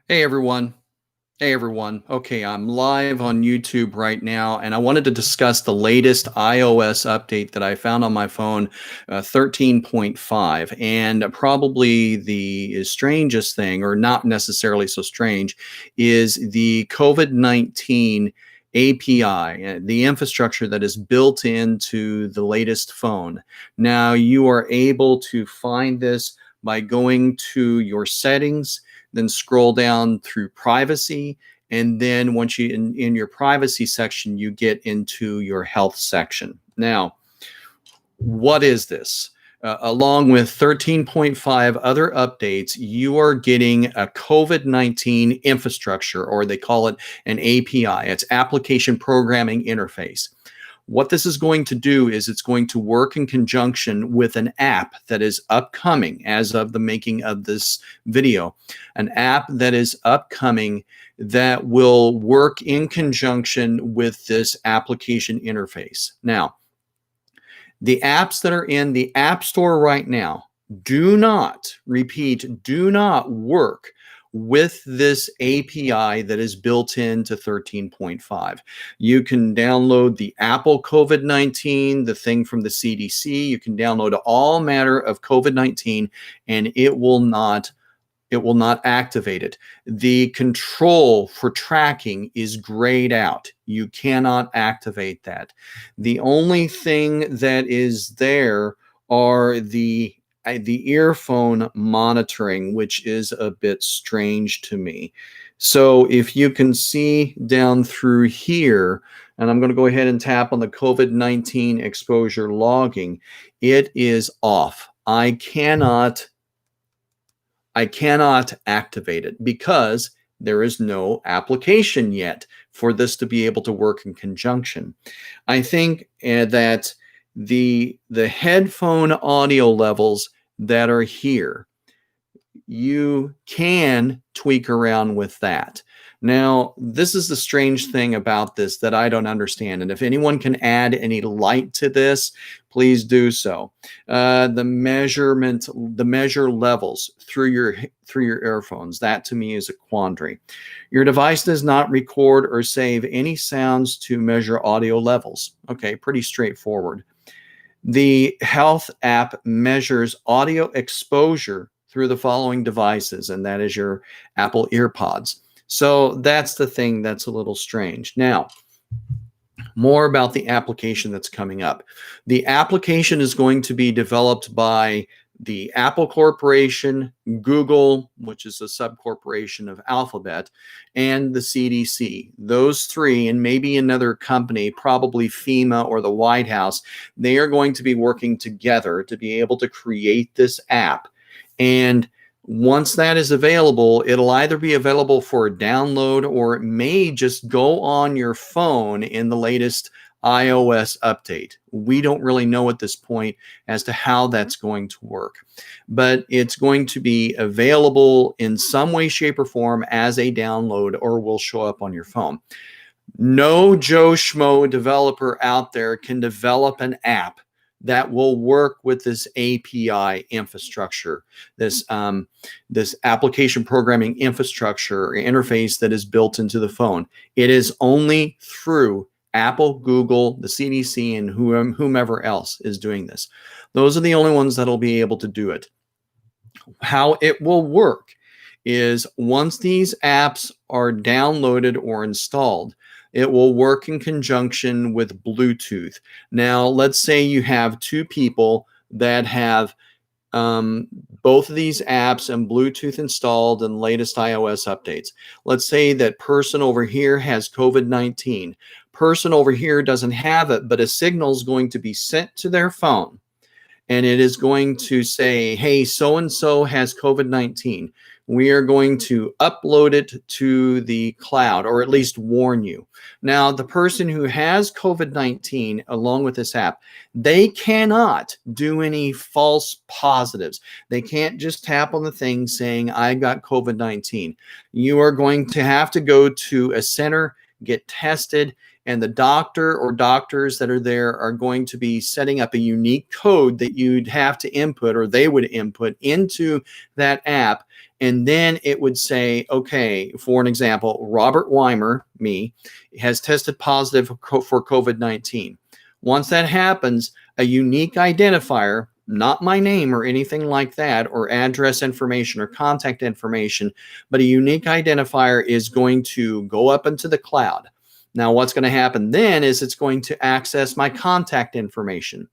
Hey everyone. Hey everyone. Okay, I'm live on YouTube right now, and I wanted to discuss the latest iOS update that I found on my phone, 13.5. And probably the strangest thing, or not necessarily so strange, is the COVID-19 API, the infrastructure that is built into the latest phone. Now, you are able to find this by going to your settings, then scroll down through privacy, and then once you in your privacy section, you get into your health section. Now, what is this? Along with 13.5 other updates, you are getting a COVID-19 infrastructure, or they call it an API. It's Application Programming Interface. What this is going to do is it's going to work in conjunction with an app that is upcoming as of the making of this video, an app that is upcoming that will work in conjunction with this application interface. Now, the apps that are in the App Store right now do not, repeat, do not work with this API that is built into 13.5. You can download the Apple COVID-19, the thing from the CDC. You can download all matter of COVID-19, and it will not activate it. The control for tracking is grayed out. You cannot activate that. The only thing that is there are the earphone monitoring, which is a bit strange to me. So if you can see down through here, and I'm going to go ahead and tap on the COVID-19 exposure logging, it is off. I cannot activate it because there is no application yet for this to be able to work in conjunction. I think that the headphone audio levels that are here, you can tweak around with that. Now, this is the strange thing about this that I don't understand. And if anyone can add any light to this, please do so. The measure levels through your earphones, that to me is a quandary. Your device does not record or save any sounds to measure audio levels. Okay, pretty straightforward. The health app measures audio exposure through the following devices, and that is your Apple EarPods. So that's the thing that's a little strange. Now, more about the application that's coming up. The application is going to be developed by the Apple Corporation, Google, which is a subcorporation of Alphabet, and the CDC. Those three, and maybe another company, probably FEMA or the White House, they are going to be working together to be able to create this app. And once that is available, it'll either be available for a download or it may just go on your phone in the latest iOS update. We don't really know at this point as to how that's going to work, but it's going to be available in some way, shape, or form as a download or will show up on your phone. No Joe Schmo developer out there can develop an app that will work with this API infrastructure, this application programming infrastructure or interface that is built into the phone. It is only through Apple, Google, the CDC, and whomever else is doing this. Those are the only ones that'll be able to do it. How it will work is once these apps are downloaded or installed, it will work in conjunction with Bluetooth. Now, let's say you have two people that have both of these apps and Bluetooth installed and latest iOS updates. Let's say that person over here has COVID-19. Person over here doesn't have it, but a signal is going to be sent to their phone, and it is going to say, hey, so-and-so has COVID-19. We are going to upload it to the cloud, or at least warn you. Now, the person who has COVID-19, along with this app, they cannot do any false positives. They can't just tap on the thing saying, I got COVID-19. You are going to have to go to a center, get tested, and the doctor or doctors that are there are going to be setting up a unique code that you'd have to input, or they would input into that app. And then it would say, okay, for an example, Robert Weimer, me, has tested positive for COVID-19. Once that happens, a unique identifier, not my name or anything like that, or address information or contact information, but a unique identifier is going to go up into the cloud. Now, what's going to happen then is it's going to access my contact information.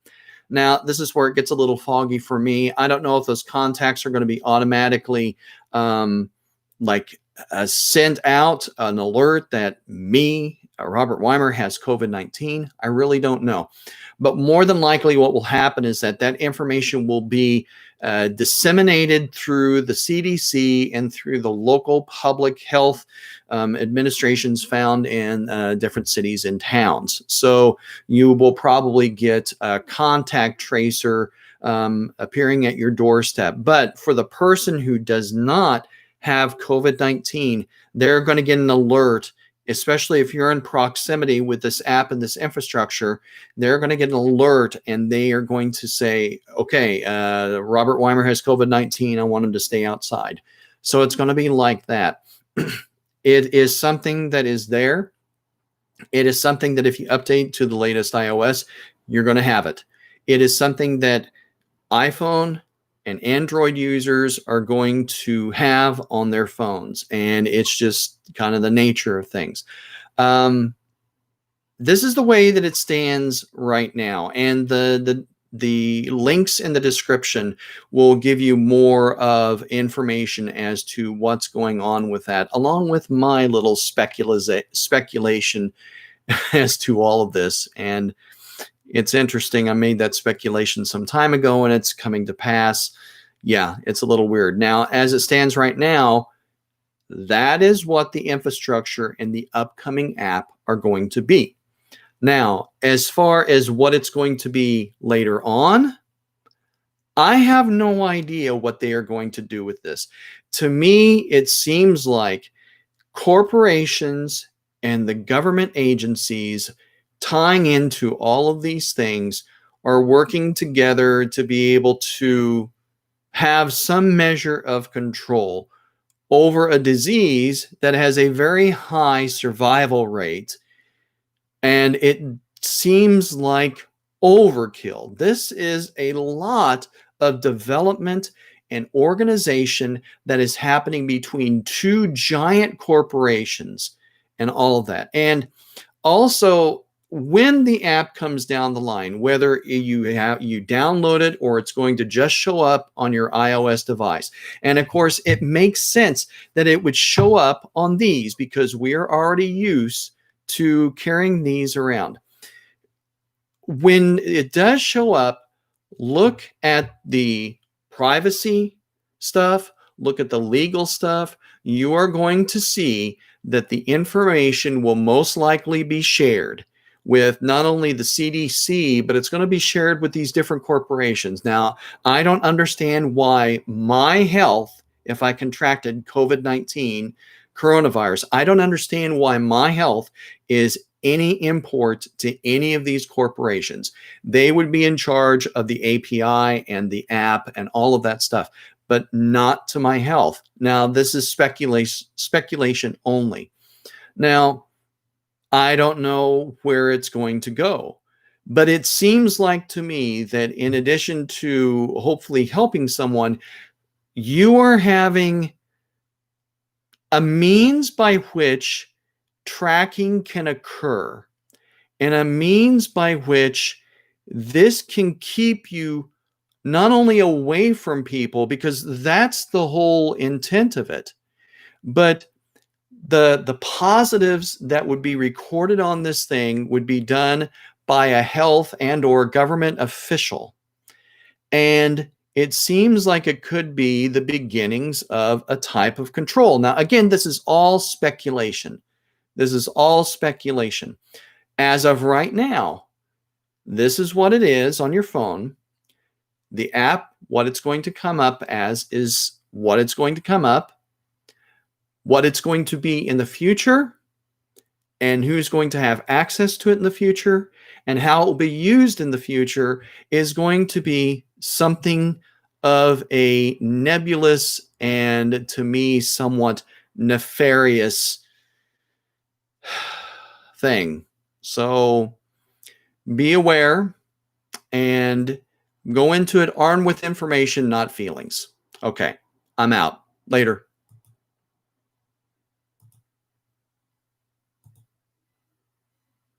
Now, this is where it gets a little foggy for me. I don't know if those contacts are going to be automatically sent out an alert that me, Robert Weimer, has COVID-19. I really don't know. But more than likely what will happen is that information will be disseminated through the CDC and through the local public health administrations found in different cities and towns. So you will probably get a contact tracer appearing at your doorstep. But for the person who does not have COVID-19, they're going to get an alert, especially if you're in proximity with this app and this infrastructure. They're going to get an alert and they are going to say, okay, Robert Weimer has COVID-19. I want him to stay outside. So it's going to be like that. It is something that is there. It is something that if you update to the latest iOS, you're going to have it. It is something that iPhone and Android users are going to have on their phones. And it's just kind of the nature of things. This is the way that it stands right now. And the links in the description will give you more of information as to what's going on with that, along with my little speculation as to all of this. And it's interesting. I made that speculation some time ago and it's coming to pass. Yeah, it's a little weird. Now, as it stands right now, that is what the infrastructure and the upcoming app are going to be. Now, as far as what it's going to be later on, I have no idea what they are going to do with this. To me, it seems like corporations and the government agencies tying into all of these things are working together to be able to have some measure of control over a disease that has a very high survival rate. And it seems like overkill. This is a lot of development and organization that is happening between two giant corporations and all of that. And also, when the app comes down the line, whether you download it or it's going to just show up on your iOS device. And of course, it makes sense that it would show up on these because we are already used to carrying these around. When it does show up, look at the privacy stuff, look at the legal stuff. You are going to see that the information will most likely be shared with not only the CDC, but it's going to be shared with these different corporations. Now, I don't understand why my health, if I contracted COVID-19 coronavirus, I don't understand why my health is any import to any of these corporations. They would be in charge of the API and the app and all of that stuff, but not to my health. Now, this is speculation only. Now, I don't know where it's going to go, but it seems like to me that in addition to hopefully helping someone, you are having a means by which tracking can occur and a means by which this can keep you not only away from people, because that's the whole intent of it, but the positives that would be recorded on this thing would be done by a health and or government official. And it seems like it could be the beginnings of a type of control. Now, again, this is all speculation. This is all speculation. As of right now, this is what it is on your phone. The app, what it's going to come up as is what it's going to come up. What it's going to be in the future, and who's going to have access to it in the future and how it will be used in the future is going to be something of a nebulous and, to me, somewhat nefarious thing. So be aware and go into it armed with information, not feelings. Okay, I'm out. Later.